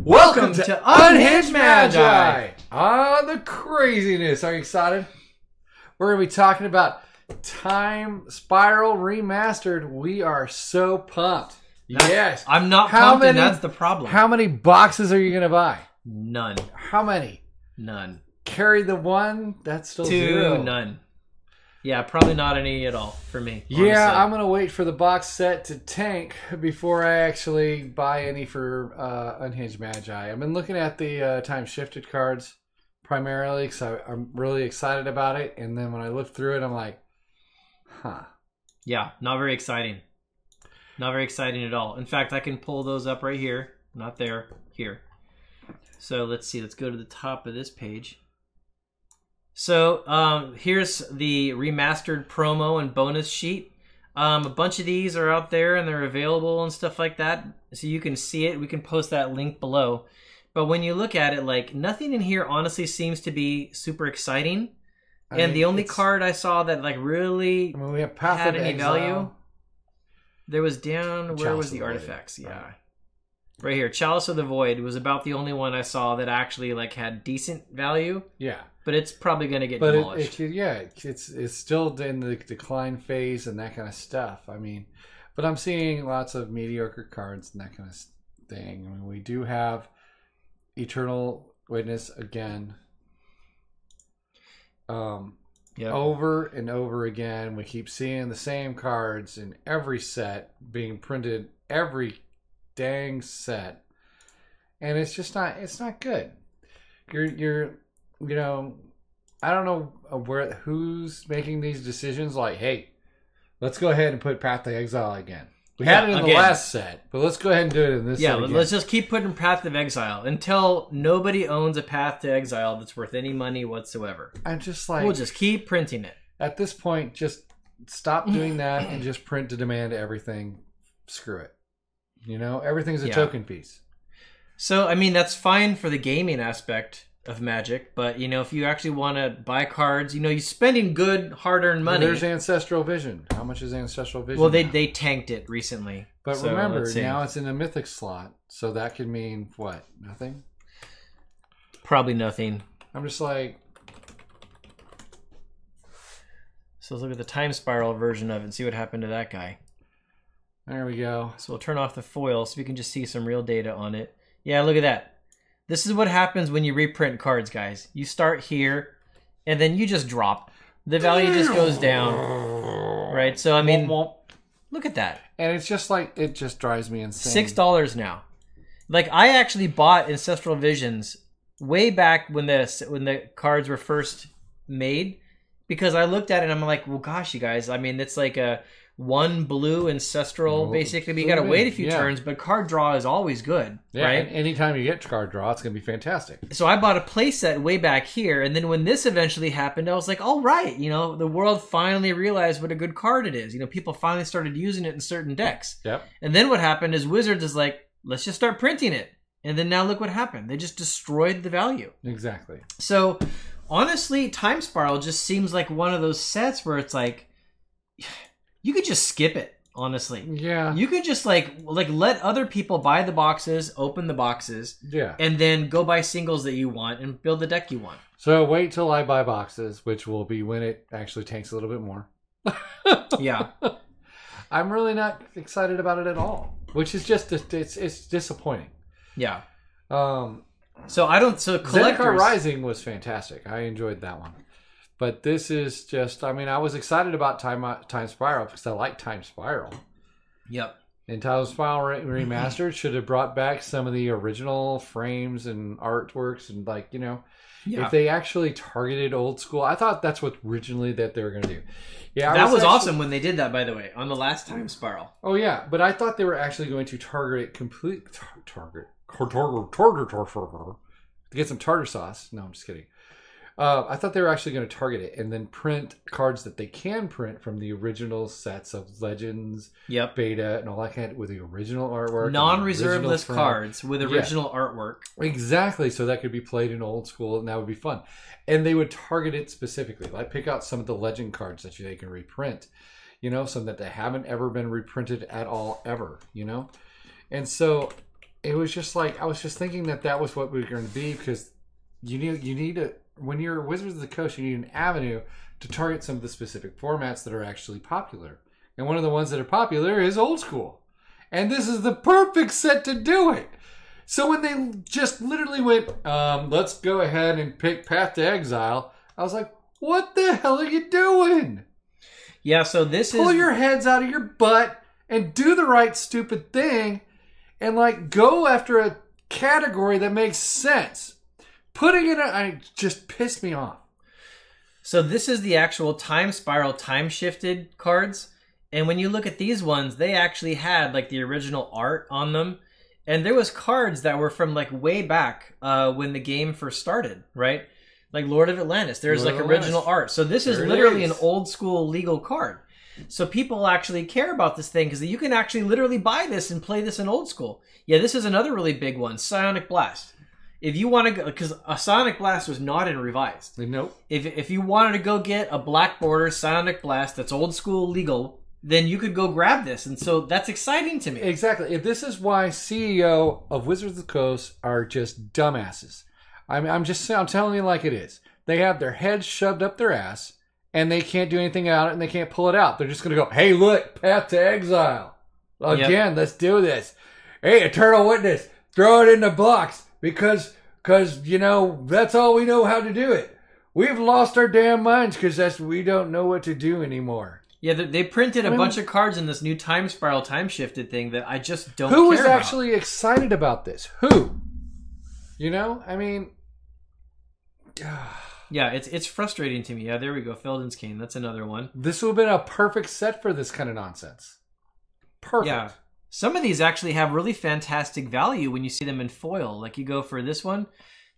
Welcome to Unhinged Magi! The craziness. Are you excited? We're going to be talking about Time Spiral Remastered. We are so pumped. Yes. I'm not pumped, and that's the problem. How many boxes are you going to buy? None. How many? None. Carry the one? That's still 2, zero. none. Yeah, probably not any at all for me. Yeah, honestly. I'm going to wait for the box set to tank before I actually buy any for Unhinged Magi. I've been looking at the Time Shifted cards primarily because I'm really excited about it. And then when I look through it, I'm like, huh. Yeah, not very exciting. Not very exciting at all. In fact, I can pull those up right here. Not there. Here. So let's see. Let's go to the top of this page. So here's the remastered promo and bonus sheet. A bunch of these are out there and they're available and stuff like that. So you can see it. We can post that link below. But when you look at it, like, nothing in here honestly seems to be super exciting. And the only card I saw that like really we have Path had of any Exile. value, there was down, where Chalice was of the the Void. artifacts? Yeah. Right here. Chalice of the Void was about the only one I saw that actually like had decent value. Yeah. But it's probably going to get But demolished. it's still in the decline phase and that kind of stuff. I mean, but I'm seeing lots of mediocre cards and that kind of thing. I mean, we do have Eternal Witness again. Yep. Over and over again. We keep seeing the same cards in every set being printed every dang set. And it's just not good. You're you know, I don't know who's making these decisions. Like, hey, let's go ahead and put Path to Exile again. We had it in the last set, but let's go ahead and do it in this set. Yeah, again. let's just keep putting Path of Exile until nobody owns a Path to Exile that's worth any money whatsoever. I'm just like, We'll just keep printing it. at this point, just stop doing that and just print to demand everything. Screw it. You know, everything's a token piece. So, I mean, that's fine for the gaming aspect of Magic, but, you know, if you actually want to buy cards, you know, you're spending good, hard-earned money. There's Ancestral Vision. How much is Ancestral Vision? Well, they now? they tanked it recently. But So, remember, let's see. now it's in a Mythic slot, so that could mean what? Nothing? Probably nothing. I'm just like, So let's look at the Time Spiral version of it and see what happened to that guy. there we go. So we'll turn off the foil so we can just see some real data on it. Yeah, look at that. This is what happens when you reprint cards, guys. You start here, and then you just drop. The value just goes down. Right? So, I mean, look at that. And it's just like, it just drives me insane. $6 now. Like, I actually bought Ancestral Visions way back when the cards were first made, because I looked at it and I'm like, well, gosh, you guys, I mean, it's like a 1 blue Ancestral, basically. But you got to wait a few turns, but card draw is always good, right? And anytime you get card draw, it's going to be fantastic. So I bought a playset way back here, and then when this eventually happened, I was like, all right, you know, the world finally realized what a good card it is. You know, people finally started using it in certain decks. Yep. And then what happened is Wizards is like, let's just start printing it. And then now look what happened. They just destroyed the value. Exactly. So, honestly, Time Spiral just seems like one of those sets where it's like, you could just skip it, honestly. Yeah. You could just like let other people buy the boxes, open the boxes, Yeah. and then go buy singles that you want and build the deck you want. So wait till I buy boxes, which will be when it actually tanks a little bit more. Yeah. I'm really not excited about it at all, which is just, it's disappointing. Yeah. So Zendikar Zendikar Rising was fantastic. I enjoyed that one. But this is just, I mean, I was excited about Time Spiral because I like Time Spiral. Yep. And Time Spiral Remastered should have brought back some of the original frames and artworks and, like, you know, if they actually targeted old school. I thought that's what originally that they were going to do. Yeah, that was awesome when they did that, by the way, on the last Time Spiral. Oh yeah, but I thought they were actually going to target to get some tartar sauce. No, I'm just kidding. I thought they were actually going to target it and then print cards that they can print from the original sets of Legends, Beta, and all that kind of, with the original artwork. Non-reserve list cards with original artwork. Exactly, so that could be played in old school, and that would be fun. And they would target it specifically. Like, pick out some of the Legend cards that they can reprint. You know, some that they haven't ever been reprinted at all, ever, you know? And so it was just like I was just thinking that was what we were going to be, because you need a, when you're Wizards of the Coast, you need an avenue to target some of the specific formats that are actually popular. And one of the ones that are popular is old school. And this is the perfect set to do it. So when they just literally went, let's go ahead and pick Path to Exile, I was like, what the hell are you doing? Yeah, so this Pull your heads out of your butt and do the right stupid thing and like go after a category that makes sense. Putting it just pissed me off. So this is the actual Time Spiral time shifted cards. And when you look at these ones, they actually had like the original art on them. And there was cards that were from like way back when the game first started, right? Like Lord of Atlantis. There's like original art. So this is literally an old school legal card. So people actually care about this thing because you can actually literally buy this and play this in old school. Yeah, this is another really big one, Psionic Blast. If you want to go, because a Psionic Blast was not in Revised. Nope. If you wanted to go get a black border Psionic Blast that's old school legal, then you could go grab this. And so that's exciting to me. Exactly. This is why CEO of Wizards of the Coast are just dumbasses. I'm telling you like it is. They have their heads shoved up their ass, and they can't do anything about it, and they can't pull it out. They're just going to go, hey, look, Path to Exile. Again, Let's do this. Hey, Eternal Witness, throw it in the box, because you know, that's all we know how to do it. We've lost our damn minds because we don't know what to do anymore. Yeah, they printed a bunch of cards in this new Time Spiral time shifted thing that I just don't care about. Who is about. actually excited about this? Who? You know, I mean... Yeah, it's frustrating to me. Yeah, there we go. Felden's Cane. That's another one. This would have been a perfect set for this kind of nonsense. Perfect. Yeah. Some of these actually have really fantastic value when you see them in foil. Like you go for this one,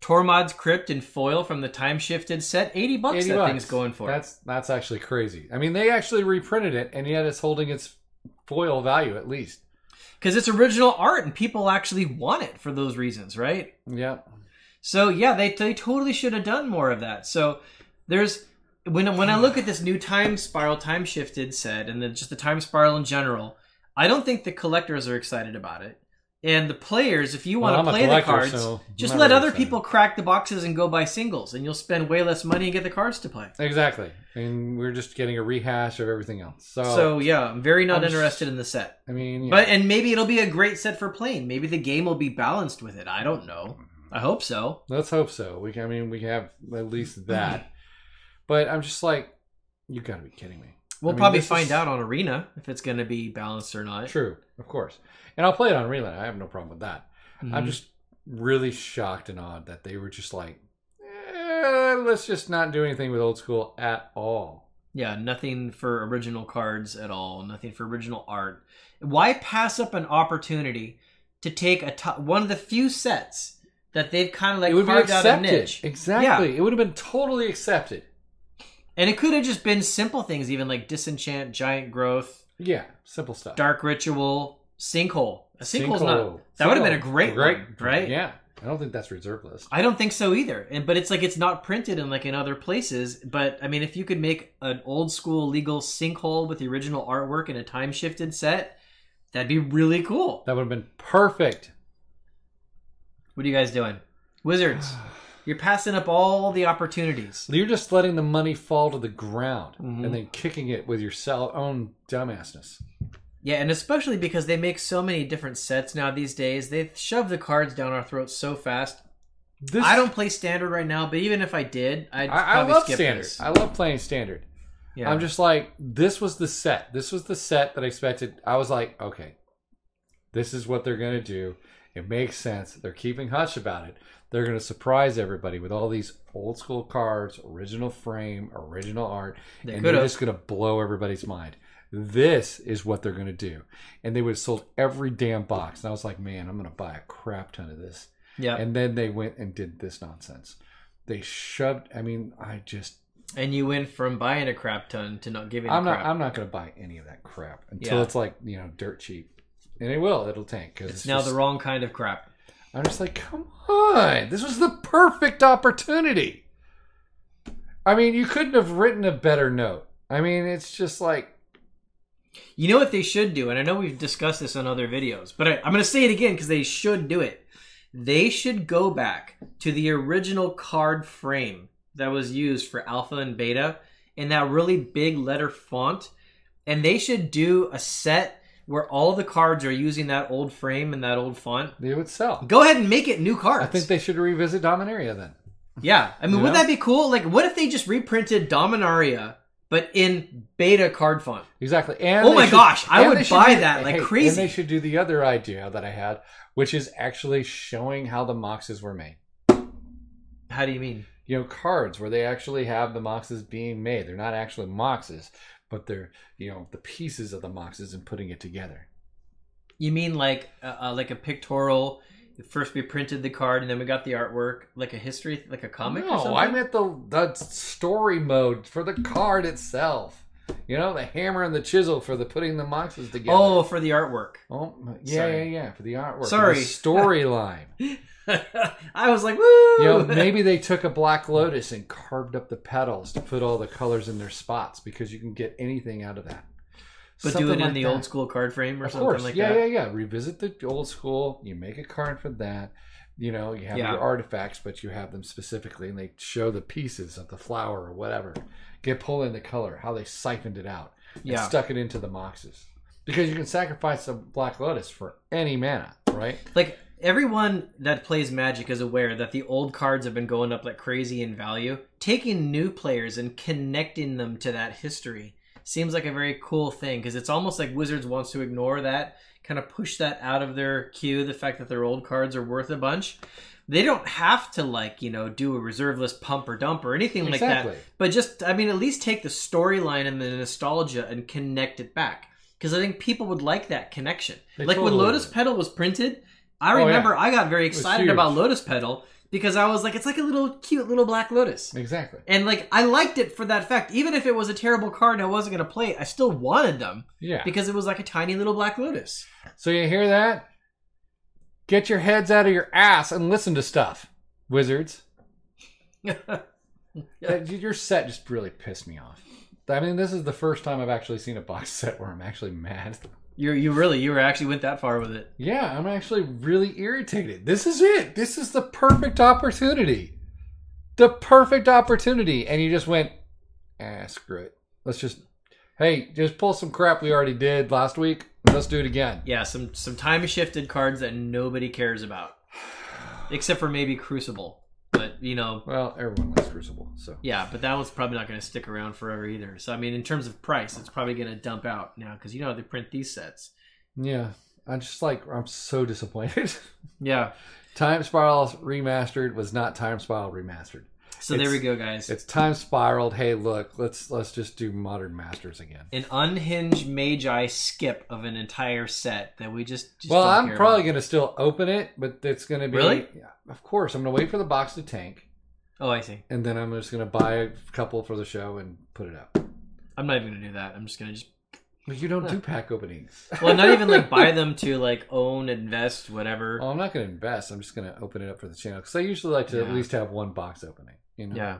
Tormod's Crypt in foil from the time shifted set, $80 that thing's going for. That's actually crazy. I mean, they actually reprinted it, and yet it's holding its foil value at least. Because it's original art, and people actually want it for those reasons, right? Yeah. So yeah, they totally should have done more of that. So there's when I look at this new Time Spiral time shifted set, and then just the Time Spiral in general, I don't think the collectors are excited about it. And the players, if you want to play the cards, just let other people crack the boxes and go buy singles, and you'll spend way less money and get the cards to play. Exactly. And we're just getting a rehash of everything else. So yeah, I'm very not interested in the set. I mean, yeah. And maybe it'll be a great set for playing. Maybe the game will be balanced with it. I don't know. I hope so. Let's hope so. We have at least that. But I'm just like, you got to be kidding me. We'll probably find out on Arena if it's going to be balanced or not. True, of course. And I'll play it on Arena. I have no problem with that. Mm-hmm. I'm just really shocked and awed that they were just like, let's just not do anything with old school at all. Yeah, nothing for original cards at all. Nothing for original art. Why pass up an opportunity to take one of the few sets that they've kind of like carved out a niche? Exactly. Yeah. It would have been totally accepted. And it could have just been simple things, even like Disenchant, Giant Growth. Yeah, simple stuff. Dark Ritual, Sinkhole. A Sinkhole's not... That would have been a great one, right? Yeah. I don't think that's reserve list. I don't think so either. But it's like it's not printed in other places. But I mean, if you could make an old school legal Sinkhole with the original artwork in a time shifted set, that'd be really cool. That would have been perfect. What are you guys doing? Wizards, you're passing up all the opportunities. You're just letting the money fall to the ground and then kicking it with your own dumbassness. Yeah, and especially because they make so many different sets now these days. They shove the cards down our throats so fast. I don't play Standard right now, but even if I did, I'd probably skip Standard. this. I love playing Standard. Yeah. I'm just like, this was the set. This was the set that I expected. I was like, okay, this is what they're going to do. It makes sense. They're keeping hush about it. They're going to surprise everybody with all these old school cards, original frame, original art, and they're just going to blow everybody's mind. This is what they're going to do. And they would have sold every damn box. And I was like, man, I'm going to buy a crap ton of this. Yeah. And then they went and did this nonsense. They shoved, And you went from buying a crap ton to not giving a crap. I'm not going to buy any of that crap until it's like, dirt cheap. And it'll tank. Cause it's now the wrong kind of crap. I'm just like, come on. This was the perfect opportunity. I mean, you couldn't have written a better note. I mean, it's just like, You know what they should do, and I know we've discussed this on other videos, but I'm going to say it again because they should do it. They should go back to the original card frame that was used for Alpha and Beta in that really big letter font, and they should do a set where all the cards are using that old frame and that old font. They would sell. Go ahead and make it new cards. I think they should revisit Dominaria then. Yeah. I mean, wouldn't that be cool? Like, what if they just reprinted Dominaria, but in Beta card font? Exactly. And oh my gosh, I would buy that like crazy. And they should do the other idea that I had, which is actually showing how the Moxes were made. How do you mean? You know, cards where they actually have the Moxes being made. They're not actually Moxes, but they're, you know, the pieces of the Moxes and putting it together. You mean like a pictorial? First we printed the card and then we got the artwork, like a history, like a comic or something? No, I meant the story mode for the card itself. You know, the hammer and the chisel for the putting the Moxes together. Oh, for the artwork. Oh, yeah, for the artwork. Sorry. The storyline. I was like, woo! You know, maybe they took a Black Lotus and carved up the petals to put all the colors in their spots because you can get anything out of that. But something do it in the old school card frame or of something course. like that? Yeah. Revisit the old school. You make a card for that. You know, you have your artifacts, but you have them specifically, and they show the pieces of the flower or whatever. Pull in the color, how they siphoned it out, and stuck it into the Moxes. Because you can sacrifice a Black Lotus for any mana, right? Like, everyone that plays Magic is aware that the old cards have been going up like crazy in value. Taking new players and connecting them to that history seems like a very cool thing, because it's almost like Wizards wants to ignore that, kind of push that out of their queue, the fact that their old cards are worth a bunch. They don't have to, like, you know, do a reserve list pump or dump or anything like that. But just, I mean, at least take the storyline and the nostalgia and connect it back. Because I think people would like that connection. Like when Lotus Petal was printed, I remember I got very excited about Lotus Petal because I was like, it's like a little cute little Black Lotus. Exactly. And like, I liked it for that fact. Even if it was a terrible card and I wasn't going to play it, I still wanted them. Yeah. Because it was like a tiny little Black Lotus. So you hear that? Get your heads out of your ass and listen to stuff, Wizards. Your set just really pissed me off. I mean, this is the first time I've actually seen a box set where I'm actually mad. You actually went that far with it. Yeah, I'm actually really irritated. This is it. This is the perfect opportunity. The perfect opportunity. And you just went, screw it. Let's just pull some crap we already did last week. And let's do it again. Yeah, some time-shifted cards that nobody cares about. Except for maybe Crucible. But, you know... Well, everyone likes Crucible, so... Yeah, but that one's probably not going to stick around forever either. So, I mean, in terms of price, it's probably going to dump out now, because you know how they print these sets. Yeah. I'm so disappointed. Yeah. Time Spiral Remastered was not Time Spiral Remastered. So there we go, guys. It's Time Spiraled. Hey, look, let's just do Modern Masters again. An unhinged Magi skip of an entire set that we just well, I'm probably going to still open it, but it's going to be... Really? Yeah, of course. I'm going to wait for the box to tank. Oh, I see. And then I'm just going to buy a couple for the show and put it up. I'm not even going to do that. I'm just going to You don't do pack openings. Well, not even like buy them to like own, invest, whatever. Oh, I'm not going to invest. I'm just going to open it up for the channel, because I usually like to at least have one box opening. You know? Yeah.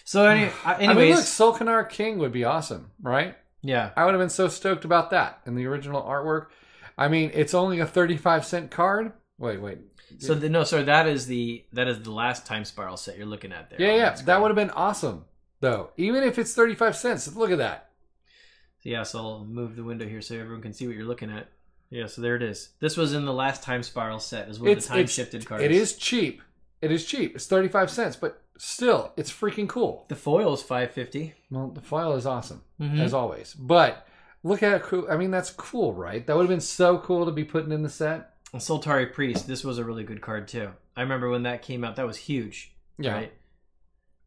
So anyways, I mean, look, Solkanar King would be awesome, right? Yeah. I would have been so stoked about that in the original artwork. I mean, it's only a 35-cent card. Wait. So that is the last Time Spiral set you're looking at there. Yeah. That would have been awesome, though. Even if it's 35 cents, look at that. Yeah, so I'll move the window here so everyone can see what you're looking at. Yeah, so there it is. This was in the last Time Spiral set as well as the time-shifted cards. It is cheap. It's 35 cents, but still, it's freaking cool. The foil is $5.50. Well, the foil is awesome, as always. But look at it. I mean, that's cool, right? That would have been so cool to be putting in the set. And Soltari Priest, this was a really good card, too. I remember when that came out, that was huge. Yeah. Right?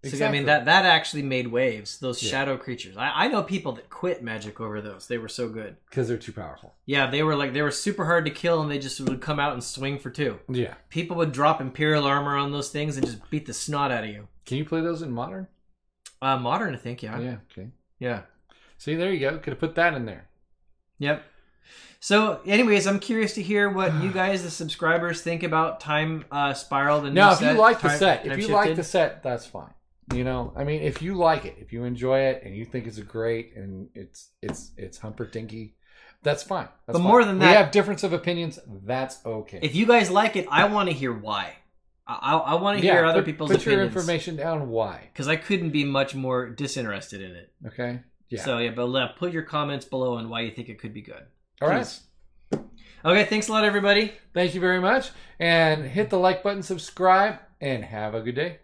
Exactly. So, I mean, that actually made waves. Those shadow creatures. I know people that quit Magic over those. They were so good. Because they're too powerful. Yeah, they were super hard to kill, and they just would come out and swing for 2. Yeah. People would drop Imperial Armor on those things and just beat the snot out of you. Can you play those in Modern? Modern, I think, yeah. Yeah, okay. Yeah. See, there you go. Could have put that in there. Yep. So, anyways, I'm curious to hear what you guys, the subscribers, think about Time Spiral. Now, if you like the set, that's fine. You know, I mean, if you like it, if you enjoy it, and you think it's great, and it's Humperdinky, that's fine. That's But fine. more than we that- have difference of opinions. That's okay. If you guys like it, I want to hear why. I want to hear other people's put your opinions. information down. Why? Because I couldn't be much more disinterested in it. Okay. Yeah. So yeah, but put your comments below on why you think it could be good. All right. Please. Okay, thanks a lot, everybody. Thank you very much, and hit the like button, subscribe, and have a good day.